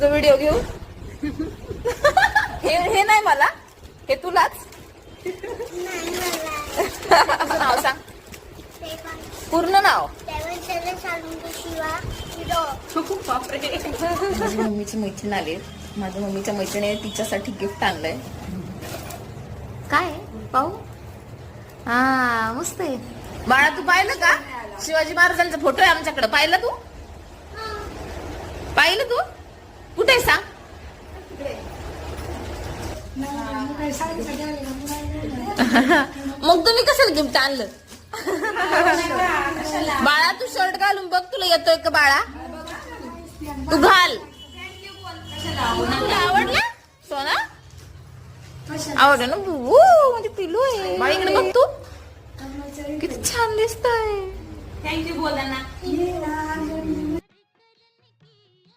तुझा व्हिडिओ घेऊ. हे नाही मला, हे तुलाच. तुझं नाव सांग, पूर्ण नाव. माझी मम्मीची मैत्रीण आली. माझ्या मम्मीच्या मैत्रिणीने तिच्यासाठी गिफ्ट आणलंय. काय पाहू? हा मस्त आहे. बाळा तू पाहिलं का? शिवाजी महाराजांचा फोटो आहे आमच्याकडे. पाहिलं तू? पाहिलं तू? कुठे सांग? मग तुम्ही कशाला गिफ्ट आणलं? बाळा तू शर्ट घालून बघ, तुला येतोय का बाळा? तू घाल. तुला आवडला सोना? आवडलं ना? म्हणजे पिलू आहे. बाळा इकडे बघ तू, किती छान दिसतंय. थँक्यू बोला ना.